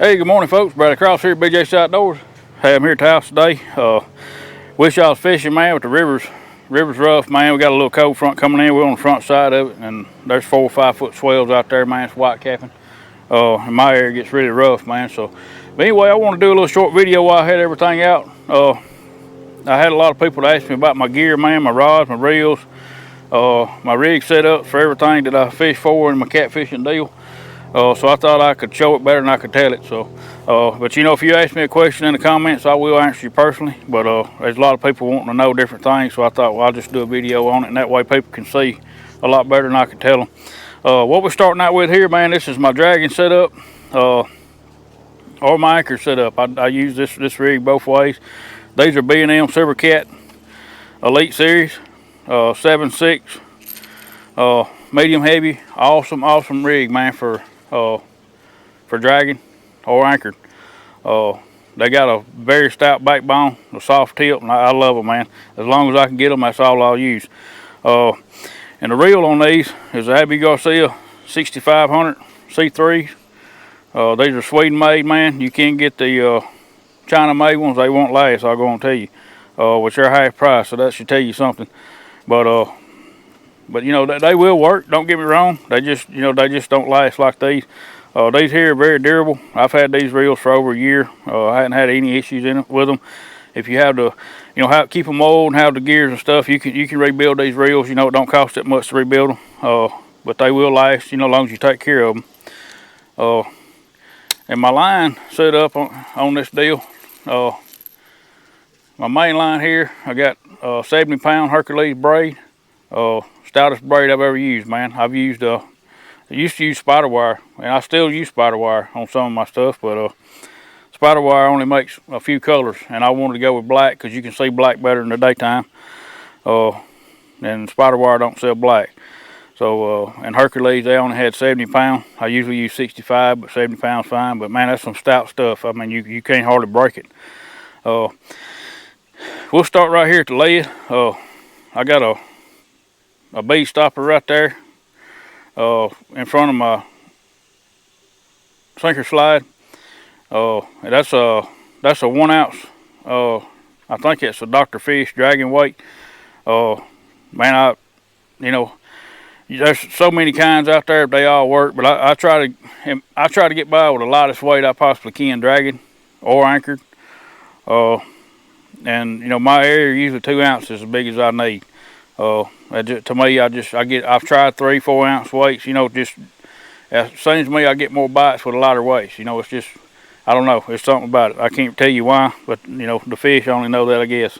Hey, good morning, folks. Brad Cross here at BJ's Outdoors. Hey, I'm here at the house today. Wish I was fishing, man, but the river's rough, man. We got a little cold front coming in. We're on the front side of it, and there's 4 or 5 foot swells out there, man. It's white capping. And my area gets really rough, man. But anyway, I want to do a little short video while I had everything out. I had a lot of people that asked me about my gear, man, my rods, my reels, my rig set up for everything that I fish for in my catfishing deal. So I thought I could show it better than I could tell it. But you know, if you ask me a question in the comments, I will answer you personally. But there's a lot of people wanting to know different things, so I thought, well, I'll just do a video on it, and that way people can see a lot better than I could tell them. What we're starting out with here, man, this is my dragging setup, or my anchor setup. I use this rig both ways. These are B&M Silver Cat Elite Series, 7.6, medium heavy, awesome rig, man, for dragging or anchored. They got a very stout backbone, a soft tip, and I love them, man. As long as I can get them, that's all I'll use. And the reel on these is a Abbey Garcia 6500 C3s. These are Sweden made, man. You can get the China made ones. They won't last, I'll go and tell you, which are half price, so that should tell you something. But you know, they will work, don't get me wrong. They just don't last like these. These here are very durable. I've had these reels for over a year. I hadn't had any issues with them. If you have to, keep them old and have the gears and stuff, you can rebuild these reels. You know, it don't cost that much to rebuild them. But they will last, as long as you take care of them. And my line set up on this deal. My main line here, I got 70-pound Hercules braid. Stoutest braid I've ever used, man. I used to use spider wire, and I still use spider wire on some of my stuff, but spider wire only makes a few colors, and I wanted to go with black because you can see black better in the daytime. And spider wire don't sell black. So, and Hercules, they only had 70 pounds. I usually use 65, but 70 pounds fine. But man, that's some stout stuff. I mean, you can't hardly break it. We'll start right here at the lead. I got a bead stopper right there in front of my sinker slide. And that's a 1 ounce. I think it's a Dr. Fish dragging weight. Man, there's so many kinds out there. They all work, but I try to get by with the lightest weight I possibly can, dragging or anchored. And my area usually 2 ounces as big as I need. To me, I've tried 3-4 ounce weights. Just it seems to me I get more bites with a lighter weights. It's just, I don't know, it's something about it. I can't tell you why, but the fish only know that, I guess.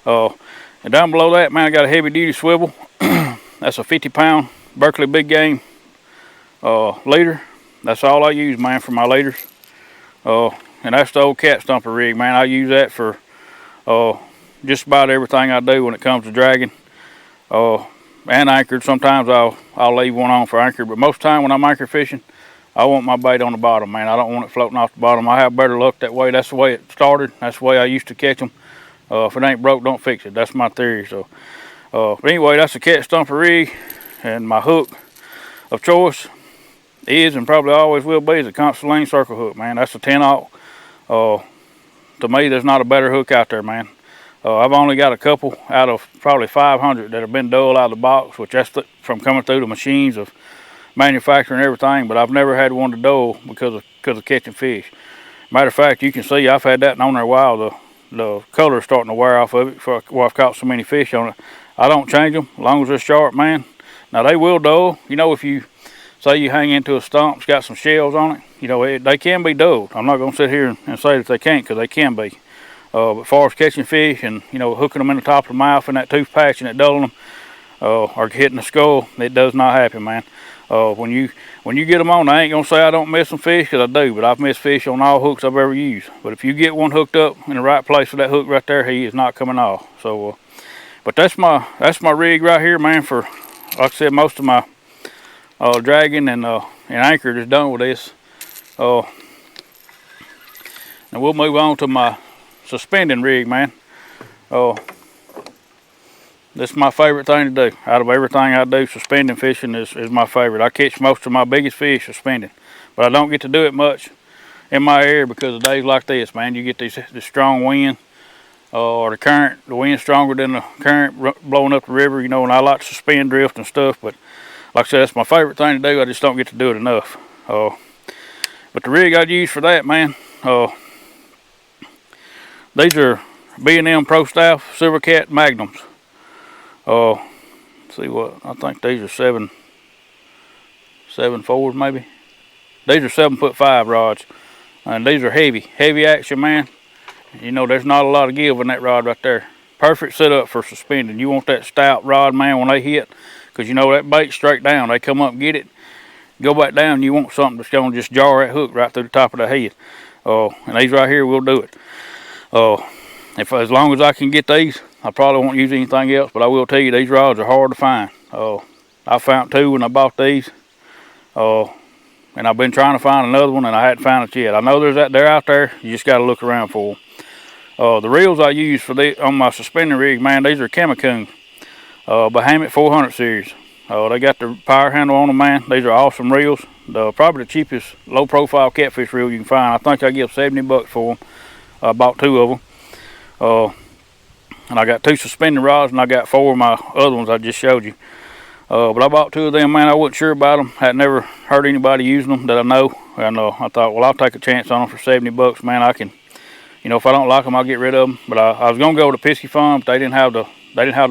And down below that, man, I got a heavy duty swivel. That's a 50-pound Berkeley Big Game leader. That's all I use, man, for my leaders. And that's the old cat stumper rig, man. I use that for just about everything I do when it comes to dragging. And anchored. Sometimes I'll leave one on for anchored, but most of the time when I'm anchor fishing, I want my bait on the bottom, man. I don't want it floating off the bottom. I have better luck that way. That's the way it started. That's the way I used to catch them. If it ain't broke, don't fix it. That's my theory. So, but anyway, that's a cat stumper rig, and my hook of choice is, and probably always will be, is a Constelline circle hook, man. That's a 10-aught. To me, there's not a better hook out there, man. I've only got a couple out of probably 500 that have been dull out of the box, which that's from coming through the machines of manufacturing and everything, but I've never had one to dull because of catching fish. Matter of fact, you can see I've had that on there a while. The color is starting to wear off of it before I've caught so many fish on it. I don't change them as long as they're sharp, man. Now they will dull. If you say you hang into a stump, it's got some shells on it, they can be dulled. I'm not going to sit here and say that they can't, because they can be. But as far as catching fish and hooking them in the top of the mouth and that tooth patch and it dulling them, or hitting the skull, it does not happen, man. When you get them on, I ain't gonna say I don't miss some fish, because I do, but I've missed fish on all hooks I've ever used. But if you get one hooked up in the right place with that hook right there, he is not coming off. So, but that's my rig right here, man. For, like I said, most of my dragging and anchored is done with this. And we'll move on to my suspending rig, man. This is my favorite thing to do. Out of everything I do, suspending fishing is my favorite. I catch most of my biggest fish suspending, but I don't get to do it much in my area because of days like this, man. You get this strong wind, or the current. The wind's stronger than the current blowing up the river, you know. And I like to suspend drift and stuff, but like I said, that's my favorite thing to do. I just don't get to do it enough. But the rig I use for that, man, these are B&M Pro Staff Silver Cat Magnums. See what, I think these are 7.4s maybe. These are 7'5" rods, and these are heavy action, man. You know, there's not a lot of give in that rod right there. Perfect setup for suspending. You want that stout rod, man, when they hit, because you know that bait's straight down. They come up and get it, go back down. You want something that's gonna just jar that hook right through the top of the head. And these right here will do it. As long as I can get these, I probably won't use anything else, but I will tell you, these rods are hard to find. I found two when I bought these, and I've been trying to find another one, and I hadn't found it yet. I know they're out there. You just got to look around for them. The reels I use for on my suspending rig, man, these are Chemicune Bahamut 400 series. They got the power handle on them, man. These are awesome reels. Probably the cheapest low-profile catfish reel you can find. I think I give $70 for them. I bought two of them. And I got two suspending rods, and I got four of my other ones I just showed you. But I bought two of them, man. I wasn't sure about them. Had never heard anybody using them that I know. And I thought, well, I'll take a chance on them for $70, man. I can, you know, if I don't like them, I'll get rid of them. But I was gonna go with a Pisky Fun, but they didn't have the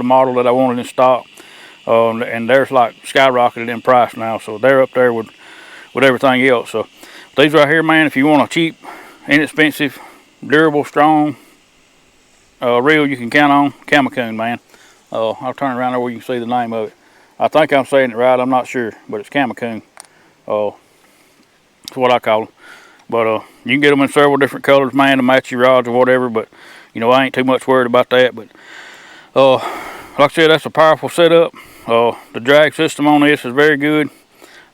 model that I wanted in stock. And theirs like skyrocketed in price now, so they're up there with everything else. So these right here, man, if you want a cheap, inexpensive, durable, strong reel you can count on, Chemicune, man. I'll turn around there where you can see the name of it. I think I'm saying it right, I'm not sure, but it's Chemicune. That's what I call them. But you can get them in several different colors, man, to match your rods or whatever, but you know, I ain't too much worried about that. But like I said, that's a powerful setup. The drag system on this is very good.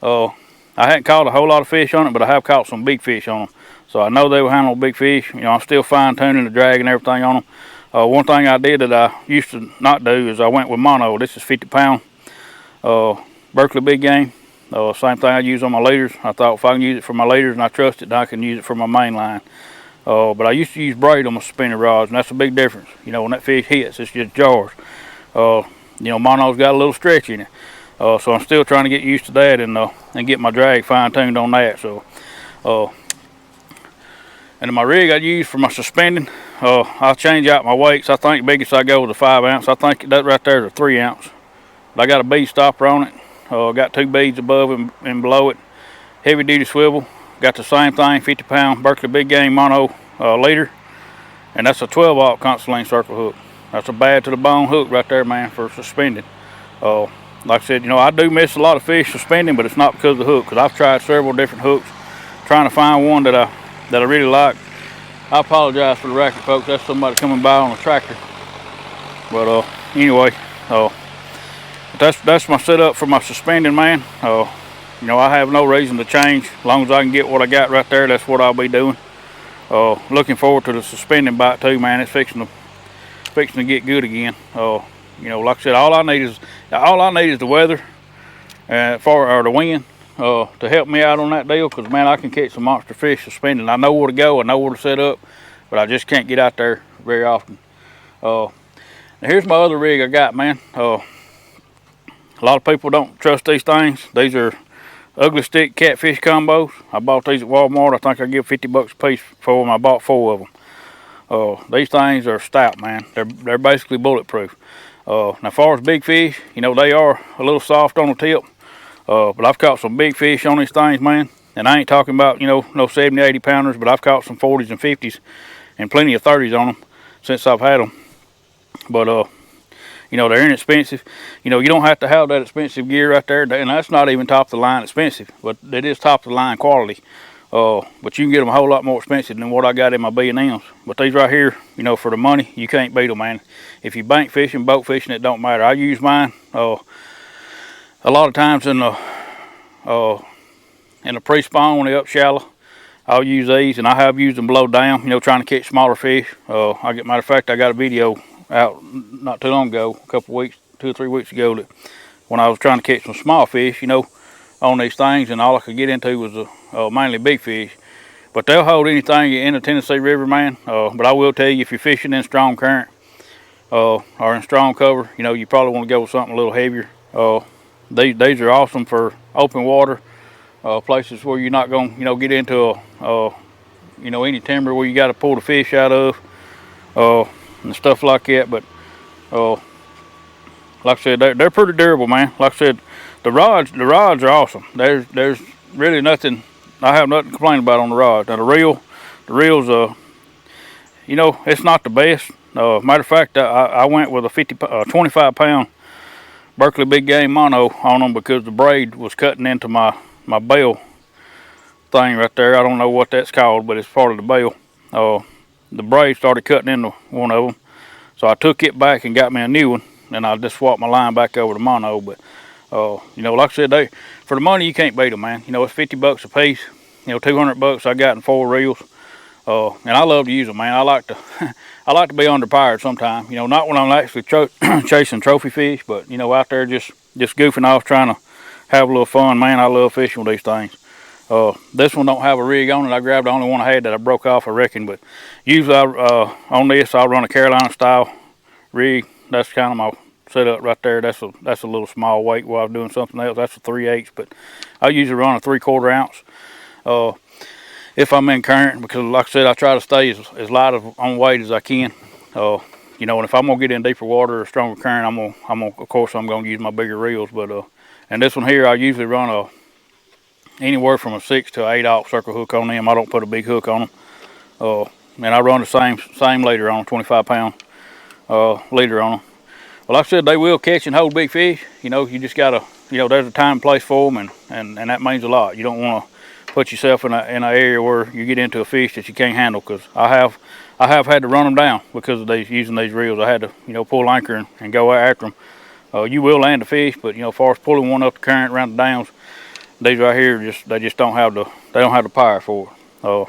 I hadn't caught a whole lot of fish on it, but I have caught some big fish on them. So I know they will handle big fish. You know, I'm still fine-tuning the drag and everything on them. One thing I did that I used to not do is I went with mono. This is 50-pound Berkeley big game. Same thing I use on my leaders. I thought if I can use it for my leaders and I trust it, then I can use it for my main line. But I used to use braid on my suspended rods, and that's a big difference. You know, when that fish hits, it's just jars. You know, mono's got a little stretch in it. So I'm still trying to get used to that and get my drag fine-tuned on that. So, and my rig I use for my suspending, I'll change out my weights. I think the biggest I go is a 5 ounce. I think that right there is a 3 ounce. But I got a bead stopper on it. Got two beads above and below it. Heavy duty swivel. Got the same thing, 50-pound Berkeley big game mono leader. And that's a 12-aught Constelline circle hook. That's a bad to the bone hook right there, man, for suspending. Like I said, you know, I do miss a lot of fish suspending, but it's not because of the hook, because I've tried several different hooks trying to find one that I really like. I apologize for the racket, folks. That's somebody coming by on a tractor. But anyway, that's my setup for my suspending, man. You know, I have no reason to change. As long as I can get what I got right there, that's what I'll be doing. Looking forward to the suspending bite too, man. It's fixing to get good again. You know, like I said, all I need is the weather or the wind to help me out on that deal. Because man, I can catch some monster fish suspending. I know where to go, I know where to set up, but I just can't get out there very often. Now here's my other rig I got, man. A lot of people don't trust these things. These are ugly stick catfish combos. I bought these at Walmart. I think I give $50 a piece for them. I bought 4 of them. These things are stout, man. They're basically bulletproof. Now, as far as big fish, you know, they are a little soft on the tip. But I've caught some big fish on these things, man. And I ain't talking about, you know, no 70, 80 pounders, but I've caught some 40s and 50s and plenty of 30s on them since I've had them. But, you know, they're inexpensive. You know, you don't have to have that expensive gear right there. And that's not even top of the line expensive, but it is top of the line quality. But you can get them a whole lot more expensive than what I got in my B&Ms. But these right here, you know, for the money, you can't beat them, man. If you bank fishing, boat fishing, it don't matter. I use mine a lot of times in the pre-spawn when they're up shallow. I'll use these, and I have used them below down, you know, trying to catch smaller fish. Matter of fact, I got a video out not too long ago, a couple weeks, 2 or 3 weeks ago, that when I was trying to catch some small fish, you know, on these things, and all I could get into was mainly big fish. But they'll hold anything in the Tennessee River, man. But I will tell you, if you're fishing in strong current or in strong cover, you know, you probably want to go with something a little heavier. These are awesome for open water, places where you're not going to, you know, get into you know, any timber where you got to pull the fish out of, and stuff like that. But like I said, they're pretty durable, man. Like I said, the rods are awesome. There's really nothing, I have nothing to complain about on the rods. Now the reels, you know, it's not the best. Matter of fact, I went with a 25 pound Berkeley big game mono on them because the braid was cutting into my bail thing right there. I don't know what that's called, but it's part of the bail. The braid started cutting into one of them, so I took it back and got me a new one, and I just swapped my line back over to mono. But you know, like I said, for the money you can't beat them, man. You know, it's $50 a piece. You know, $200 I got in 4 reels. And I love to use them, man. I like to I like to be underpowered sometimes. You know, not when I'm actually chasing trophy fish, but you know, out there just goofing off, trying to have a little fun, man. I love fishing with these things. This one don't have a rig on it. I grabbed the only one I had that I broke off, I reckon. But usually, on this, I'll run a Carolina style rig. That's kind of my setup right there. That's a little small weight while I'm doing something else. That's a 3/8, but I usually run a 3/4 ounce. If I'm in current, because like I said, I try to stay as light on weight as I can. You know, and if I'm gonna get in deeper water or stronger current, of course I'm gonna use my bigger reels. But and this one here, I usually run anywhere from a 6 to 8/0 circle hook on them. I don't put a big hook on them. And I run the same leader on 25 pound leader on them. Well, like I said, they will catch and hold big fish. You know, you just gotta, you know, there's a time and place for them, and that means a lot. You don't want to put yourself in an area where you get into a fish that you can't handle. Because I have had to run them down because of using these reels. I had to, you know, pull anchor and go after them. You will land a fish, but you know, as far as pulling one up the current around the downs, these right here they just don't have the power for it.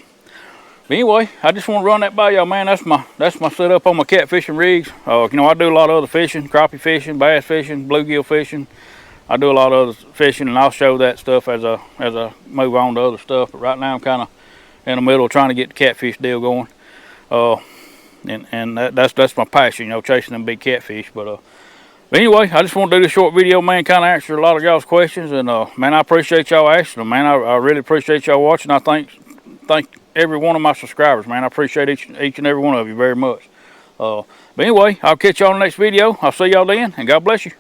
But anyway, I just want to run that by y'all, man. That's my setup on my catfishing rigs. You know, I do a lot of other fishing, crappie fishing, bass fishing, bluegill fishing. I do a lot of other fishing, and I'll show that stuff as I move on to other stuff. But right now I'm kind of in the middle of trying to get the catfish deal going. And that's my passion, you know, chasing them big catfish. But anyway, I just want to do this short video, man, kind of answer a lot of y'all's questions. And man, I appreciate y'all asking them, man. I really appreciate y'all watching. I thank every one of my subscribers, man. I appreciate each and every one of you very much. But anyway, I'll catch y'all in the next video. I'll see y'all then, and God bless you.